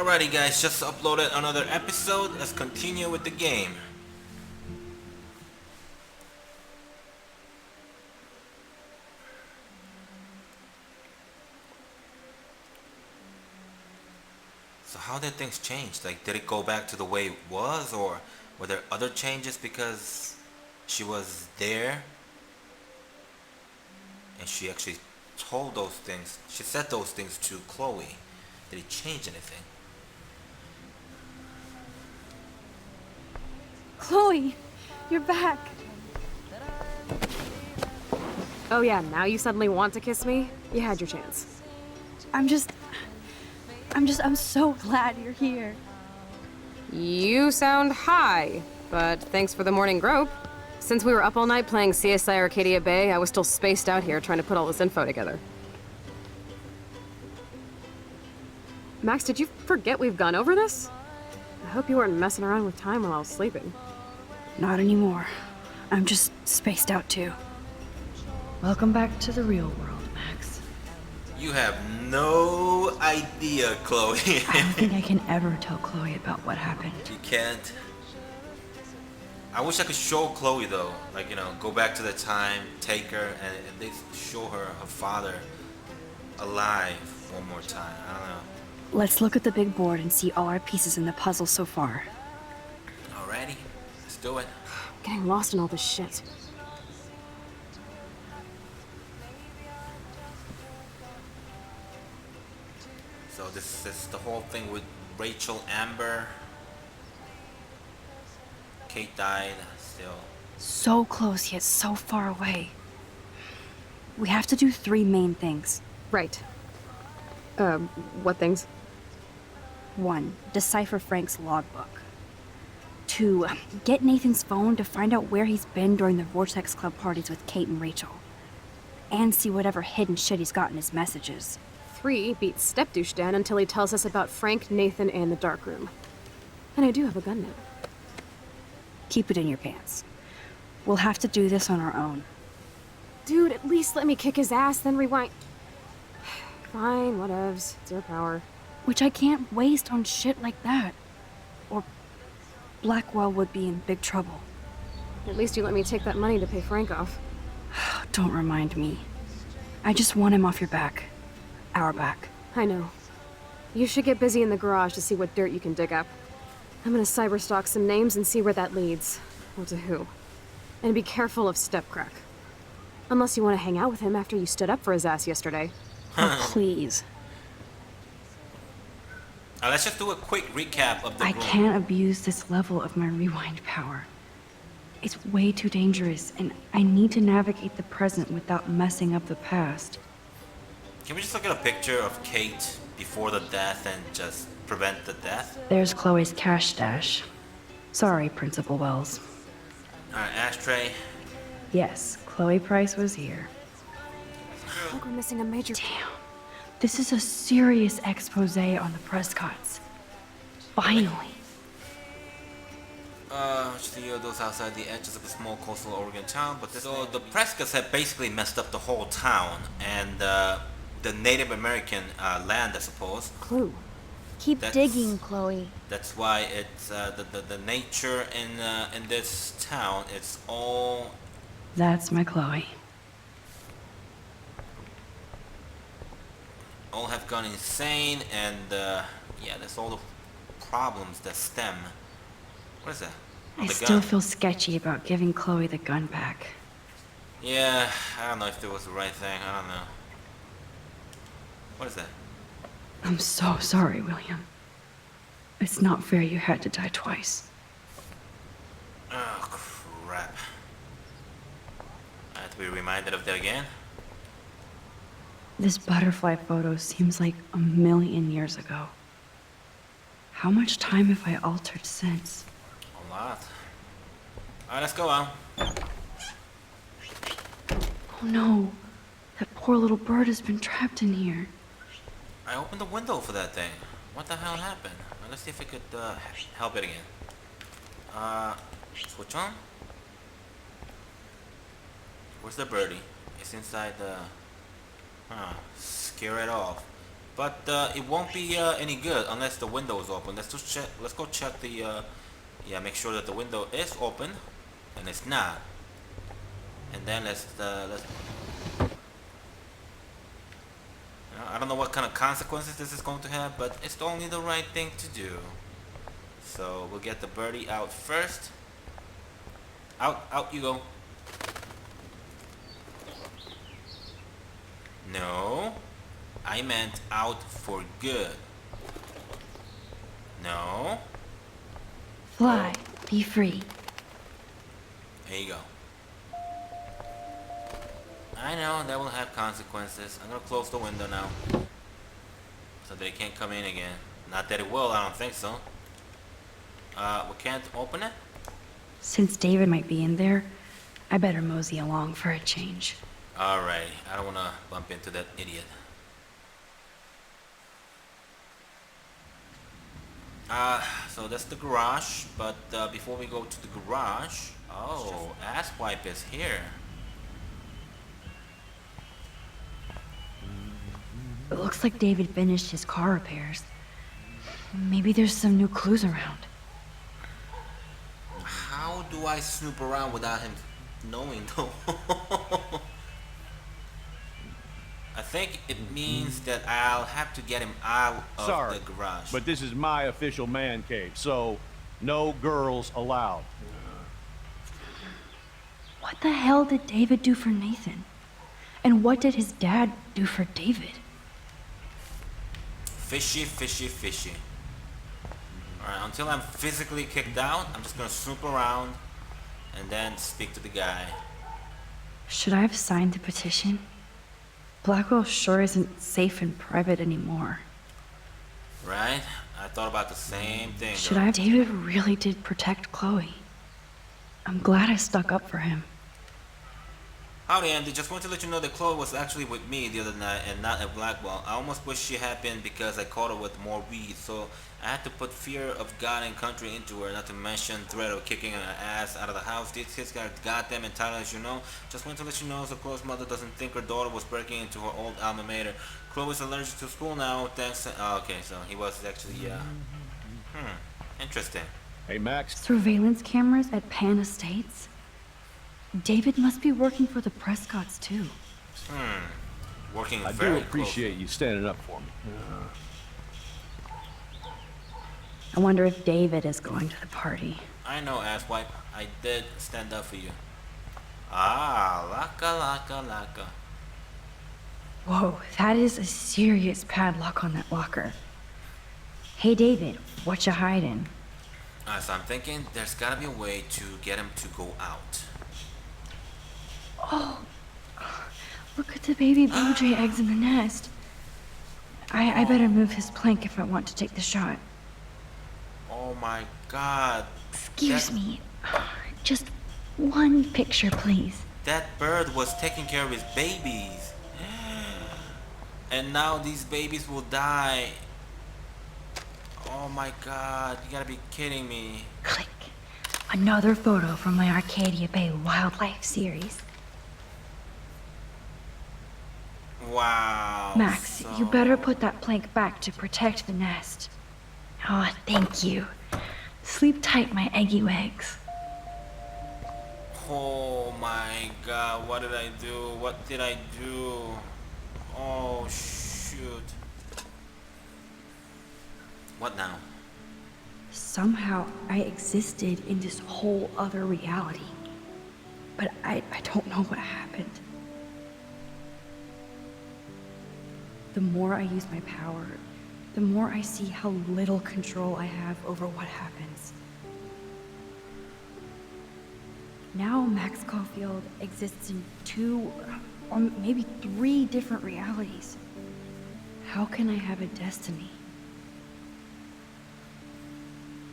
Alrighty guys, just uploaded another episode. Let's continue with the game. So how did things change? Like, did it go back to the way it was, or were there other changes because she was there? And she actually told those things. She said those things to Chloe. Did it change anything? Chloe, you're back. Oh yeah, now you suddenly want to kiss me? You had your chance. I'm so glad you're here. You sound high, but thanks for the morning grope. Since we were up all night playing CSI Arcadia Bay, I was still spaced out here trying to put all this info together. Max, did you forget we've gone over this? I hope you weren't messing around with time while I was sleeping. Not anymore. I'm just spaced out too. Welcome back to the real world, Max. You have no idea, Chloe. I don't think I can ever tell Chloe about what happened. You can't. I wish I could show Chloe though, like, you know, go back to the time, take her, and at least show her her father alive one more time. I don't know. Let's look at the big board and see all our pieces in the puzzle so far. Alrighty, let's do it. I'm getting lost in all this shit. So this is the whole thing with Rachel Amber. Kate died, still. So close yet so far away. We have to do 3 main things. Right. What things? 1. Decipher Frank's logbook. 2. Get Nathan's phone to find out where he's been during the Vortex Club parties with Kate and Rachel. And see whatever hidden shit he's got in his messages. 3. Beat Stepdouche Dan until he tells us about Frank, Nathan, and the dark room. And I do have a gun now. Keep it in your pants. We'll have to do this on our own. Dude, at least let me kick his ass, then rewind. Fine, whatevs. It's your power. Which I can't waste on shit like that. Or Blackwell would be in big trouble. At least you let me take that money to pay Frank off. Don't remind me. I just want him off your back. Our back. I know. You should get busy in the garage to see what dirt you can dig up. I'm gonna cyberstalk some names and see where that leads. Or to who. And be careful of Stepcrack. Unless you want to hang out with him after you stood up for his ass yesterday. Oh, please. Let's just do a quick recap of the I room. can't abuse this level of my rewind power. It's way too dangerous, and I need to navigate the present without messing up the past. Can we just look at a picture of Kate before the death and just prevent the death? There's Chloe's cash stash. Sorry, Principal Wells. Alright, ashtray. Yes, Chloe Price was here. I think we're missing a major... Damn. This is a serious expose on the Prescotts. Finally. Those outside the edges of a small coastal Oregon town, but so the Prescotts have basically messed up the whole town and the Native American land, I suppose. Clue. Keep digging, Chloe. That's why it's the nature in this town. It's all. That's my Chloe. All have gone insane, and yeah, that's all the problems that stem. What is that? Oh, I the still gun. feel sketchy about giving Chloe the gun back. Yeah, I don't know if it was the right thing. I don't know. What is that? I'm so sorry, William. It's not fair you had to die twice. Oh, crap. I have to be reminded of that again? This butterfly photo seems like 1,000,000 years ago. How much time have I altered since? A lot. Alright, let's go on. Oh no, that poor little bird has been trapped in here. I opened the window for that thing. What the hell happened? Let's see if I could help it again. Switch on? Where's the birdie? It's inside the... Scare it off. But it won't be any good unless the window is open. Let's just check. Let's go check the. Yeah, make sure that the window is open, and it's not. And then let's. I don't know what kind of consequences this is going to have, but it's only the right thing to do. So we'll get the birdie out first. Out you go. No, I meant out for good. No. Fly, be free. There you go. I know that will have consequences. I'm gonna close the window now, so they can't come in again. Not that it will. I don't think so. We can't open it. Since David might be in there, I better mosey along for a change. Alright, I don't wanna bump into that idiot. So that's the garage, but before we go to the garage, oh, Asswipe is here. It looks like David finished his car repairs. Maybe there's some new clues around. How do I snoop around without him knowing though? I think it means that I'll have to get him out of the garage. But this is my official man cave, so no girls allowed. What the hell did David do for Nathan? And what did his dad do for David? Fishy, fishy, fishy. Alright, until I'm physically kicked out, I'm just gonna snoop around and then speak to the guy. Should I have signed the petition? Blackwell sure isn't safe and private anymore. Right? I thought about the same thing. Should I? David really did protect Chloe. I'm glad I stuck up for him. Howdy, Andy. Just want to let you know that Chloe was actually with me the other night and not at Blackwell. I almost wish she had been because I caught her with more weed, so I had to put fear of God and country into her, not to mention threat of kicking her ass out of the house. These kids got goddamn entitled, as you know. Just want to let you know so Chloe's mother doesn't think her daughter was breaking into her old alma mater. Chloe's allergic to school now, thanks. Oh, okay, so he was actually, interesting. Hey, Max. Surveillance cameras at Pan Estates? David must be working for the Prescotts, too. Working I very do appreciate closely. you standing up for me. I wonder if David is going to the party. I know, asswipe. I did stand up for you. Ah, laka. Whoa, that is a serious padlock on that locker. Hey, David, what you hiding? So I'm thinking there's gotta be a way to get him to go out. Oh, look at the baby blue jay eggs in the nest. I better move his plank if I want to take the shot. Oh my god. Excuse me. Just one picture, please. That bird was taking care of his babies. And now these babies will die. Oh my god, you gotta be kidding me. Click. Another photo from my Arcadia Bay Wildlife series. Wow. Max, you better put that plank back to protect the nest. Oh, thank you. Sleep tight, my eggy eggs. Oh my god, what did I do? What did I do? Oh shoot. What now? Somehow I existed in this whole other reality. But I don't know what happened. The more I use my power, the more I see how little control I have over what happens. Now Max Caulfield exists in 2 or maybe 3 different realities. How can I have a destiny?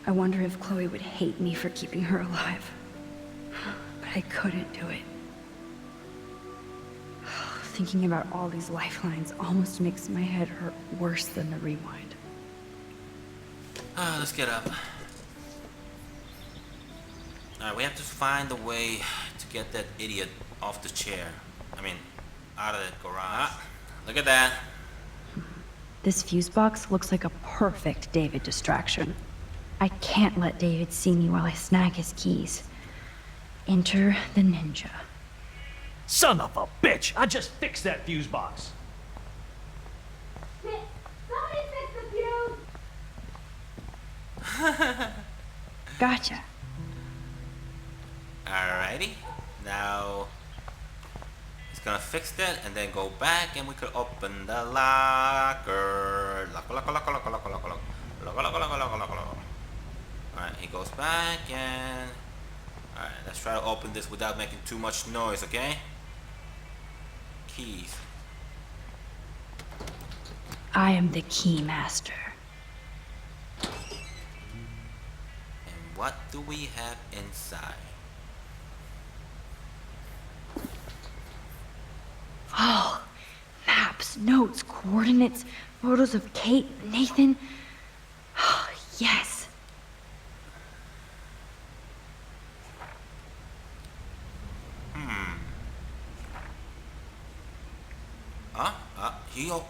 I wonder if Chloe would hate me for keeping her alive. But I couldn't do it. Thinking about all these lifelines almost makes my head hurt worse than the rewind. Let's get up. Alright, we have to find a way to get that idiot off the chair. I mean, out of the garage. Look at that. This fuse box looks like a perfect David distraction. I can't let David see me while I snag his keys. Enter the ninja. Son of a bitch! I just fixed that fuse box. Somebody fix the fuse! Gotcha. Alrighty. Now he's gonna fix that and then go back and we could open the locker. Alright, he goes back and alright, let's try to open this without making too much noise, okay? Keys. I am the key master. And what do we have inside? Oh, maps, notes, coordinates, photos of Kate, Nathan. Oh, yes.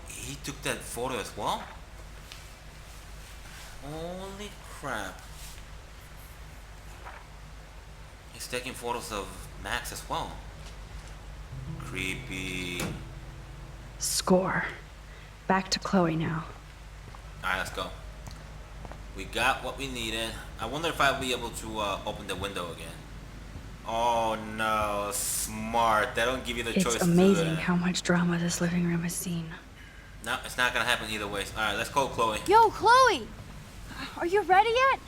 He took that photo as well? Holy crap. He's taking photos of Max as well. Creepy. Score. Back to Chloe now. Alright, let's go. We got what we needed. I wonder if I'll be able to open the window again. Oh no, smart. They don't give you the choice It's to do amazing that. how much drama this living room has seen. No, it's not gonna happen either way. Alright, let's call Chloe. Yo, Chloe! Are you ready yet?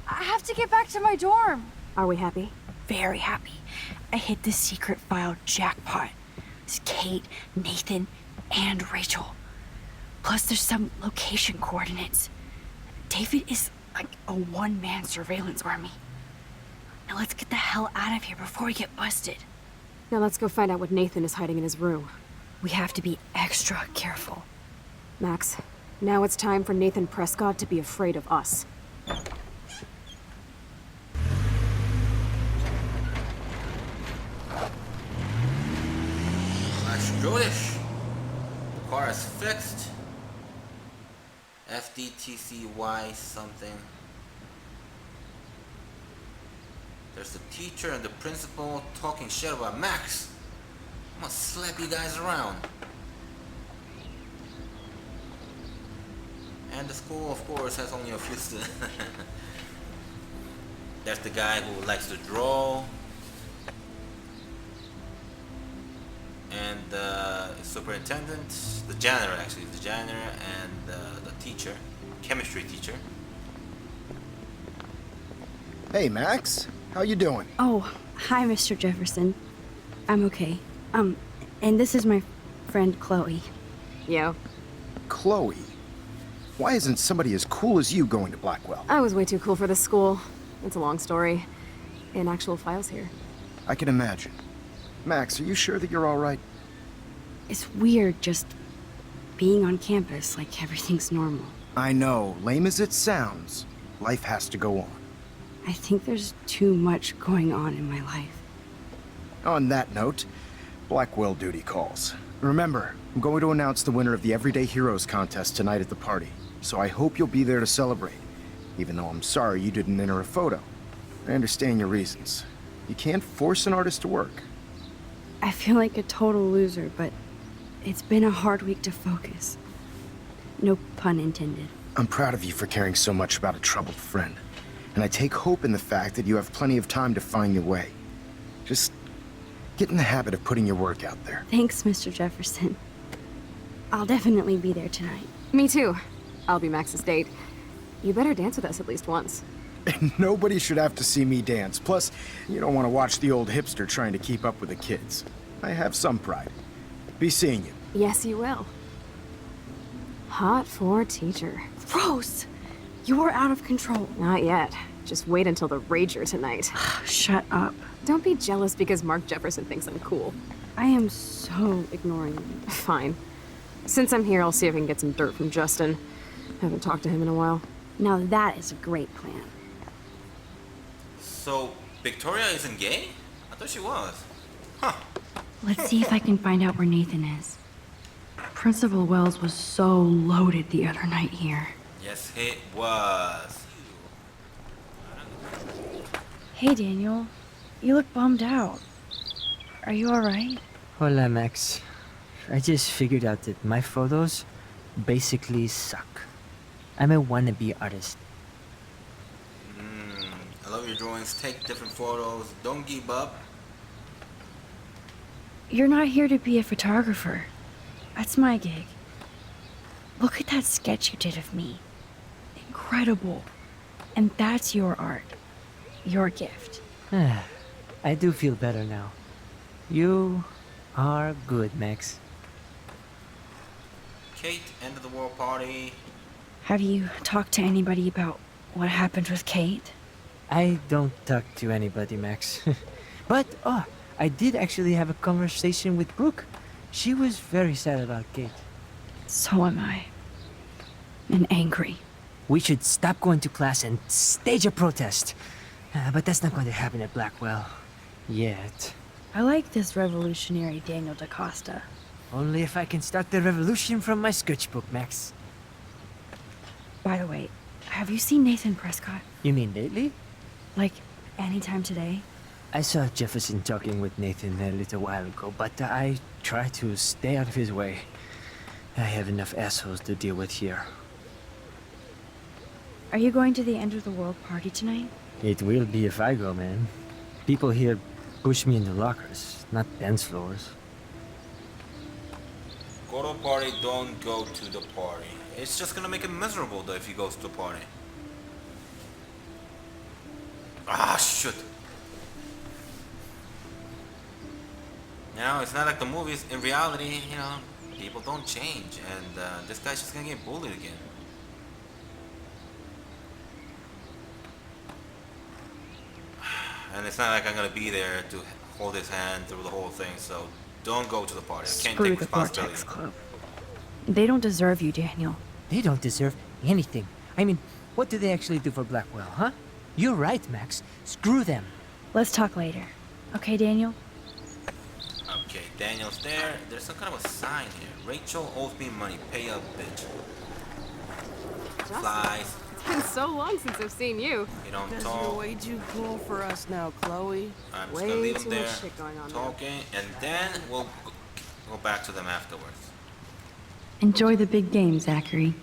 I have to get back to my dorm. Are we happy? Very happy. I hit the secret file jackpot. It's Kate, Nathan, and Rachel. Plus there's some location coordinates. David is like a one-man surveillance army. Now let's get the hell out of here before we get busted. Now let's go find out what Nathan is hiding in his room. We have to be extra careful. Max, now it's time for Nathan Prescott to be afraid of us. Let's do this. The car is fixed. FDTCY something. There's the teacher and the principal talking shit about Max. I'm gonna slap you guys around. And the school, of course, has only a few students. There's the guy who likes to draw. And the superintendent, the janitor actually, the janitor and the teacher, chemistry teacher. Hey, Max. How you doing? Oh, hi, Mr. Jefferson. I'm okay. And this is my friend Chloe. Yo. Chloe. Why isn't somebody as cool as you going to Blackwell? I was way too cool for this school. It's a long story. In actual files here. I can imagine. Max, are you sure that you're all right? It's weird just being on campus like everything's normal. I know, lame as it sounds, life has to go on. I think there's too much going on in my life. On that note, Blackwell duty calls. Remember, I'm going to announce the winner of the Everyday Heroes contest tonight at the party, so I hope you'll be there to celebrate, even though I'm sorry you didn't enter a photo. I understand your reasons. You can't force an artist to work. I feel like a total loser, but it's been a hard week to focus. No pun intended. I'm proud of you for caring so much about a troubled friend, and I take hope in the fact that you have plenty of time to find your way. Just get in the habit of putting your work out there. Thanks, Mr. Jefferson. I'll definitely be there tonight. Me too. I'll be Max's date. You better dance with us at least once. Nobody should have to see me dance. Plus, you don't want to watch the old hipster trying to keep up with the kids. I have some pride. Be seeing you. Yes, you will. Hot for teacher. Gross! You're out of control. Not yet. Just wait until the rager tonight. Shut up. Don't be jealous because Mark Jefferson thinks I'm cool. I am so ignoring you. Fine. Since I'm here, I'll see if I can get some dirt from Justin. Haven't talked to him in a while. Now that is a great plan. So, Victoria isn't gay? I thought she was. Huh. Let's see if I can find out where Nathan is. Principal Wells was so loaded the other night here. Yes, it was. Hey, Daniel. You look bummed out. Are you alright? Hola, Max. I just figured out that my photos basically suck. I'm a wannabe artist. I love your drawings. Take different photos. Don't give up. You're not here to be a photographer. That's my gig. Look at that sketch you did of me. Incredible. And that's your art. Your gift. I do feel better now. You are good, Max. Kate, end of the world party. Have you talked to anybody about what happened with Kate? I don't talk to anybody, Max. But, I did actually have a conversation with Brooke. She was very sad about Kate. So am I. And angry. We should stop going to class and stage a protest. But that's not going to happen at Blackwell. Yet. I like this revolutionary Daniel DaCosta. Only if I can start the revolution from my sketchbook, Max. By the way, have you seen Nathan Prescott? You mean lately? Like, anytime today? I saw Jefferson talking with Nathan a little while ago, but I try to stay out of his way. I have enough assholes to deal with here. Are you going to the end of the world party tonight? It will be if I go, man. People here push me into lockers, not dance floors. Go to a party, don't go to the party. It's just gonna make it miserable though if you go to the party. Ah, shit. It's not like the movies. In reality, people don't change, and this guy's just gonna get bullied again. And it's not like I'm gonna be there to hold his hand through the whole thing, so don't go to the party. I can't Screw take the responsibility. Vortex Club. They don't deserve you, Daniel. They don't deserve anything. I mean, what do they actually do for Blackwell, huh? You're right, Max. Screw them. Let's talk later. Okay, Daniel? Okay, Daniel's there. There's some kind of a sign here. Rachel owes me money. Pay up, bitch. Flies. It's been so long since I've seen you. You don't Because talk. you're way too cool for us now, Chloe. I'm just Way gonna leave too him there much shit going on there. talking, and then we'll go back to them afterwards. Enjoy the big game, Zachary.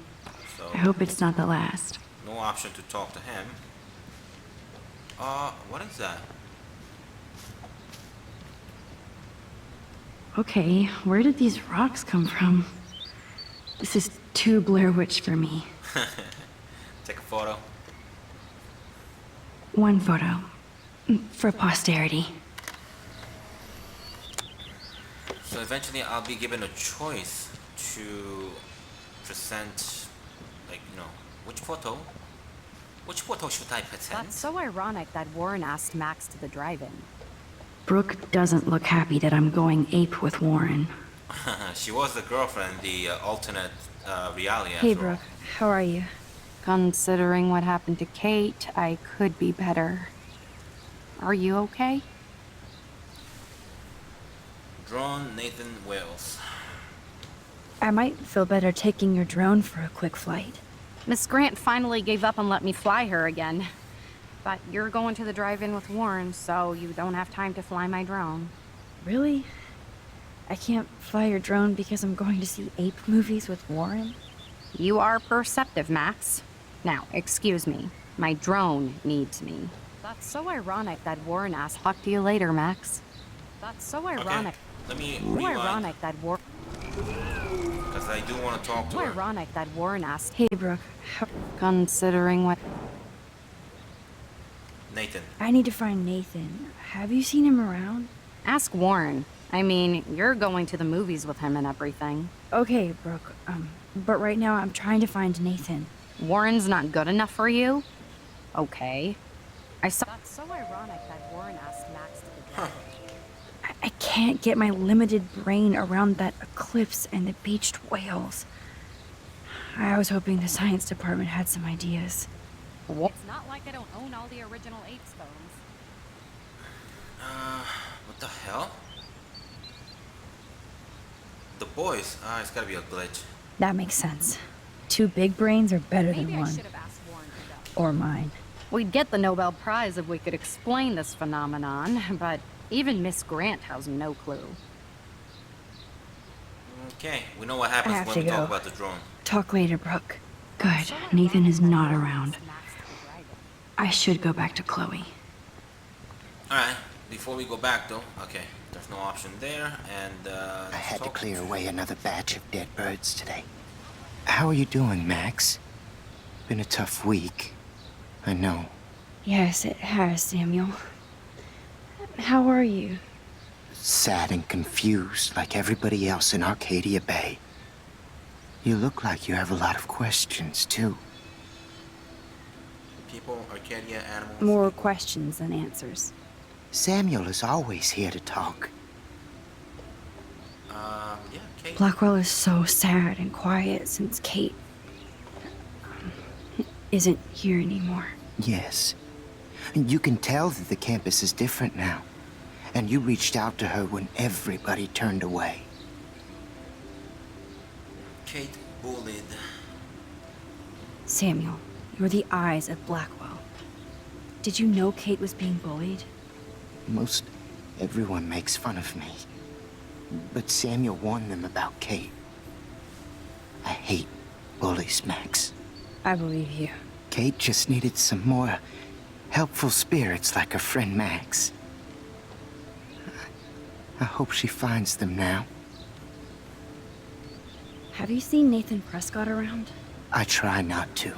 So I hope it's not the last. no option to talk to him. What is that? Okay, where did these rocks come from? This is too Blair Witch for me. Take a photo. One photo. For posterity. So eventually I'll be given a choice to present, which photo? Which photo should I present? That's so ironic that Warren asked Max to the drive-in. Brooke doesn't look happy that I'm going ape with Warren. She was the girlfriend, the alternate reality. Hey, after all. Brooke. How are you? Considering what happened to Kate, I could be better. Are you okay? Drone Nathan Wales. I might feel better taking your drone for a quick flight. Miss Grant finally gave up and let me fly her again. But you're going to the drive-in with Warren, so you don't have time to fly my drone. Really? I can't fly your drone because I'm going to see ape movies with Warren? You are perceptive, Max. Now, excuse me. My drone needs me. That's so ironic that Warren asked. Talk to you later, Max. That's so ironic. Let me So rewind, ironic that Warren. because I do want to talk to So her. ironic that Warren asked. Hey, Brooke. Considering what. Nathan. I need to find Nathan. Have you seen him around? Ask Warren. I mean, you're going to the movies with him and everything. Okay, Brooke. But right now I'm trying to find Nathan. Warren's not good enough for you? Okay. I saw. That's so ironic that Warren asked Max to the drive-in. I can't get my limited brain around that eclipse and the beached whales. I was hoping the science department had some ideas. It's not like I don't own all the original ape stones. What the hell? The boys. Ah, it's gotta be a glitch. That makes sense. 2 big brains are better than Maybe I one. should have asked Warren to go. Or mine. We'd get the Nobel Prize if we could explain this phenomenon, but even Miss Grant has no clue. Okay, we know what I happens have when to we talk go. about the drone. Talk later, Brooke. Good. Nathan is not around. I should go back to Chloe. Alright, before we go back though, okay, there's no option there, and I had to clear away another batch of dead birds today. How are you doing, Max? Been a tough week. I know. Yes, it has, Samuel. How are you? Sad and confused like everybody else in Arcadia Bay. You look like you have a lot of questions, too. People, Arcadia, animals. More questions than answers. Samuel is always here to talk. Yeah, Kate. Blackwell is so sad and quiet since Kate isn't here anymore. Yes. You can tell that the campus is different now. And you reached out to her when everybody turned away. Kate bullied. Samuel, you're the eyes of Blackwell. Did you know Kate was being bullied? Most everyone makes fun of me. But Samuel warned them about Kate. I hate bullies, Max. I believe you. Kate just needed some more helpful spirits like her friend Max. I hope she finds them now. Have you seen Nathan Prescott around? I try not to.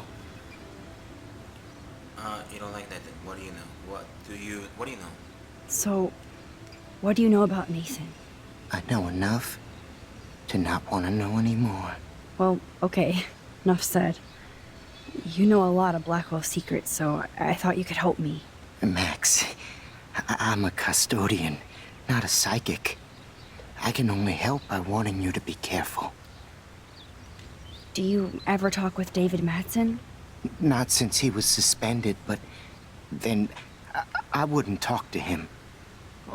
You don't like that? What do you know? What do you know? So, what do you know about Nathan? I know enough to not want to know anymore. Well, okay. Enough said. You know a lot of Blackwell secrets, so I thought you could help me. Max, I'm a custodian, not a psychic. I can only help by warning you to be careful. Do you ever talk with David Madsen? Not since he was suspended, but then I wouldn't talk to him.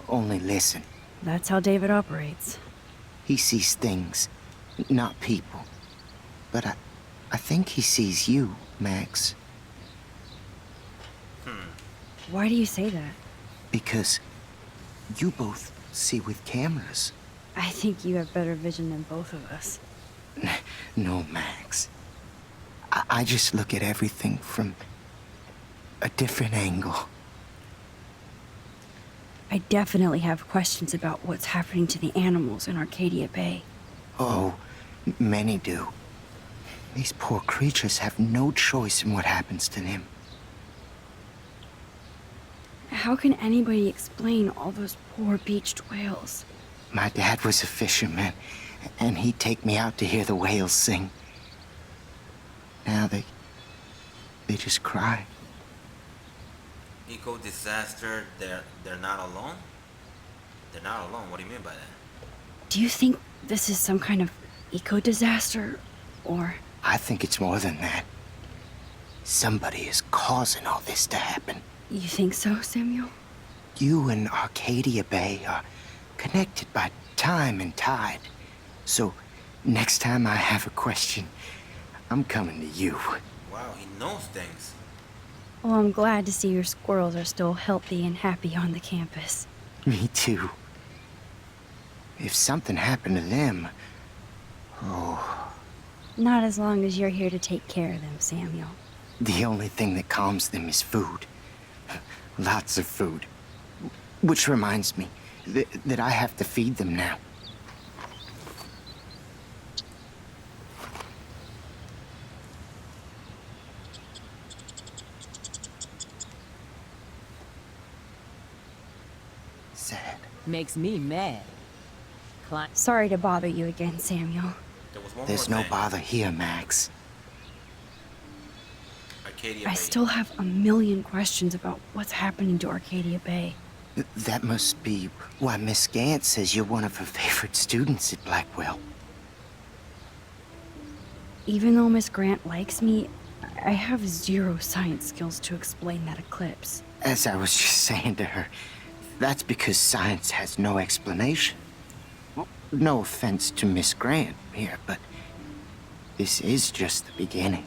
Only listen. That's how David operates. He sees things, not people. But I think he sees you, Max. Why do you say that? Because you both see with cameras. I think you have better vision than both of us. No, Max. I just look at everything from a different angle. I definitely have questions about what's happening to the animals in Arcadia Bay. Oh, many do. These poor creatures have no choice in what happens to them. How can anybody explain all those poor beached whales? My dad was a fisherman, and he'd take me out to hear the whales sing. Now they just cry. Eco disaster. They're not alone. They're not alone. What do you mean by that? Do you think this is some kind of eco-disaster, or... I think it's more than that. Somebody is causing all this to happen. You think so, Samuel? You and Arcadia Bay are connected by time and tide. So, next time I have a question, I'm coming to you. Wow, he knows things. Well, I'm glad to see your squirrels are still healthy and happy on the campus. Me too. If something happened to them... Oh... Not as long as you're here to take care of them, Samuel. The only thing that calms them is food. Lots of food. Which reminds me that I have to feed them now. Sad. Makes me mad. Sorry to bother you again, Samuel. There was one There's more no thing. bother here, Max. Arcadia I Bay. still have a million questions about what's happening to Arcadia Bay. That must be why Miss Gant says you're one of her favorite students at Blackwell. Even though Miss Grant likes me, I have zero science skills to explain that eclipse. As I was just saying to her, that's because science has no explanation. No offense to Miss Grant here, but this is just the beginning.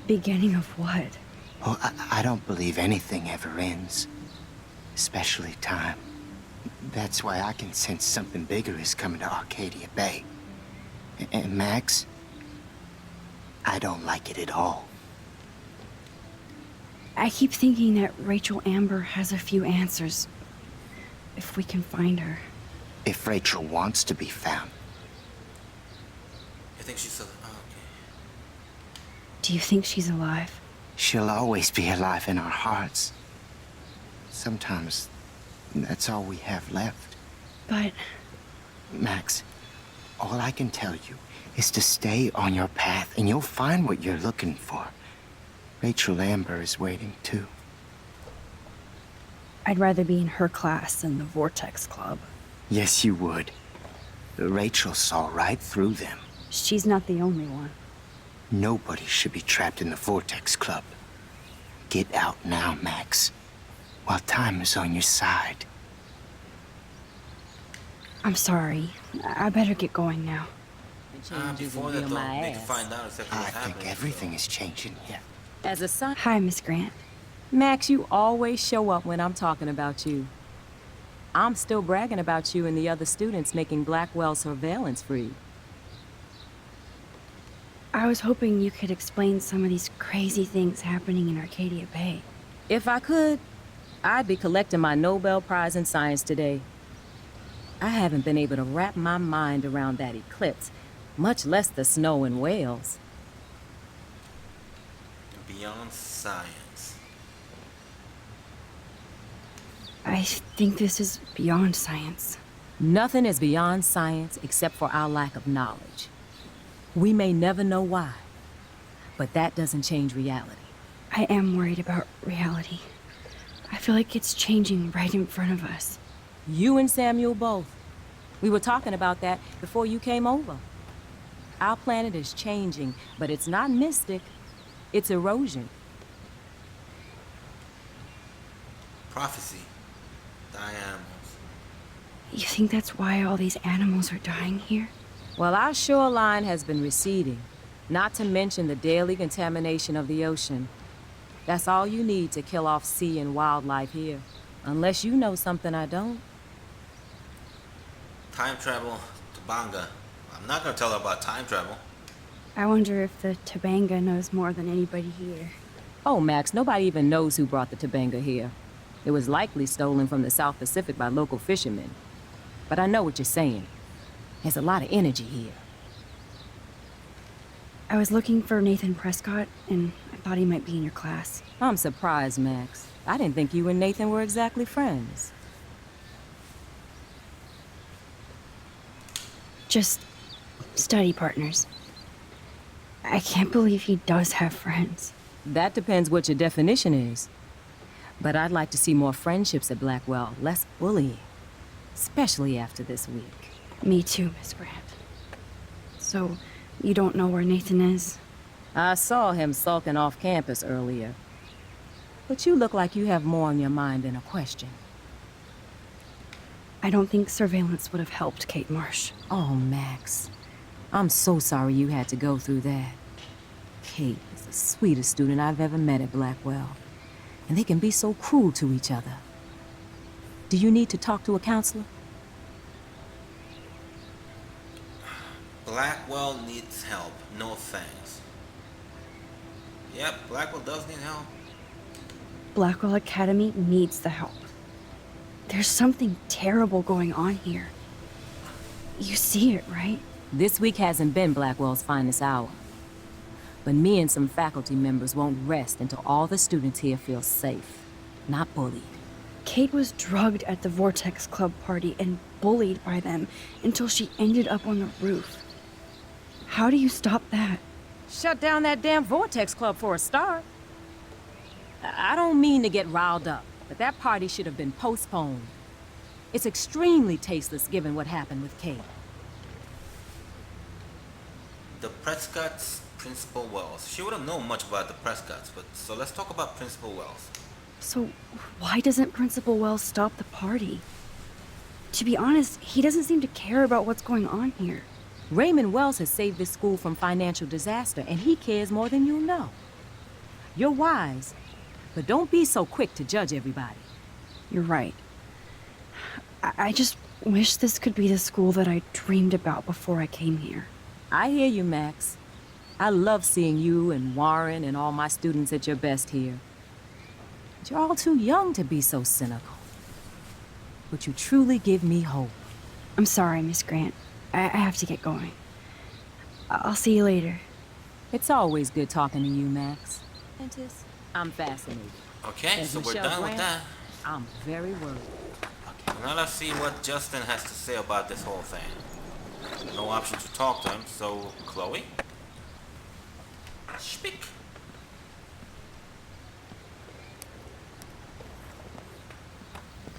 Beginning of what? Well, I don't believe anything ever ends. Especially time. That's why I can sense something bigger is coming to Arcadia Bay. And Max, I don't like it at all. I keep thinking that Rachel Amber has a few answers. If we can find her. If Rachel wants to be found. You think she's still... Oh, okay. Do you think she's alive? She'll always be alive in our hearts. Sometimes that's all we have left. But... Max, all I can tell you is to stay on your path and you'll find what you're looking for. Rachel Amber is waiting too. I'd rather be in her class than the Vortex Club. Yes, you would. Rachel saw right through them. She's not the only one. Nobody should be trapped in the Vortex Club. Get out now, Max, while time is on your side. I'm sorry. I better get going now. Before that, though, they can find out exactly I what's happening. think everything is changing here. As a son, Hi, Miss Grant. Max, you always show up when I'm talking about you. I'm still bragging about you and the other students making Blackwell surveillance free. I was hoping you could explain some of these crazy things happening in Arcadia Bay. If I could, I'd be collecting my Nobel Prize in Science today. I haven't been able to wrap my mind around that eclipse, much less the snow in Wales. Beyond science. I think this is beyond science. Nothing is beyond science except for our lack of knowledge. We may never know why, but that doesn't change reality. I am worried about reality. I feel like it's changing right in front of us. You and Samuel both. We were talking about that before you came over. Our planet is changing, but it's not mystic. It's erosion. Prophecy. Die animals. You think that's why all these animals are dying here? Well, our shoreline has been receding, not to mention the daily contamination of the ocean. That's all you need to kill off sea and wildlife here. Unless you know something I don't. Time travel to Banga. I'm not gonna tell her about time travel. I wonder if the Tabanga knows more than anybody here. Oh, Max, nobody even knows who brought the Tabanga here. It was likely stolen from the South Pacific by local fishermen. But I know what you're saying. There's a lot of energy here. I was looking for Nathan Prescott, and I thought he might be in your class. I'm surprised, Max. I didn't think you and Nathan were exactly friends. Just study partners. I can't believe he does have friends. That depends what your definition is. But I'd like to see more friendships at Blackwell, less bullying. Especially after this week. Me too, Miss Grant. So, you don't know where Nathan is? I saw him sulking off campus earlier. But you look like you have more on your mind than a question. I don't think surveillance would have helped Kate Marsh. Oh, Max. I'm so sorry you had to go through that. Kate is the sweetest student I've ever met at Blackwell. And they can be so cruel to each other. Do you need to talk to a counselor? Blackwell needs help. No thanks. Yep, Blackwell does need help. Blackwell Academy needs the help. There's something terrible going on here. You see it, right? This week hasn't been Blackwell's finest hour. But me and some faculty members won't rest until all the students here feel safe, not bullied. Kate was drugged at the Vortex Club party and bullied by them until she ended up on the roof. How do you stop that? Shut down that damn Vortex Club for a start. I don't mean to get riled up, but that party should have been postponed. It's extremely tasteless given what happened with Kate. The Prescott's Principal Wells. She wouldn't know much about the Prescotts, but so let's talk about Principal Wells. So, why doesn't Principal Wells stop the party? To be honest, he doesn't seem to care about what's going on here. Raymond Wells has saved this school from financial disaster, and he cares more than you know. You're wise, but don't be so quick to judge everybody. You're right. I just wish this could be the school that I dreamed about before I came here. I hear you, Max. I love seeing you and Warren and all my students at your best here. But you're all too young to be so cynical. But you truly give me hope. I'm sorry, Miss Grant. I have to get going. I'll see you later. It's always good talking to you, Max. I'm fascinated. Okay, As so we're Michelle done with Grant, that. I'm very worried. Okay, now let's see what Justin has to say about this whole thing. No option to talk to him, so Chloe? Speak.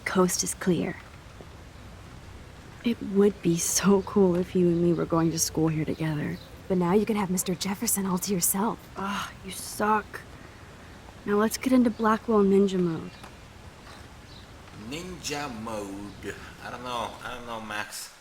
Coast is clear. It would be so cool if you and me were going to school here together. But now you can have Mr. Jefferson all to yourself. Ah, you suck. Now let's get into Blackwell Ninja mode. Ninja mode. I don't know, Max.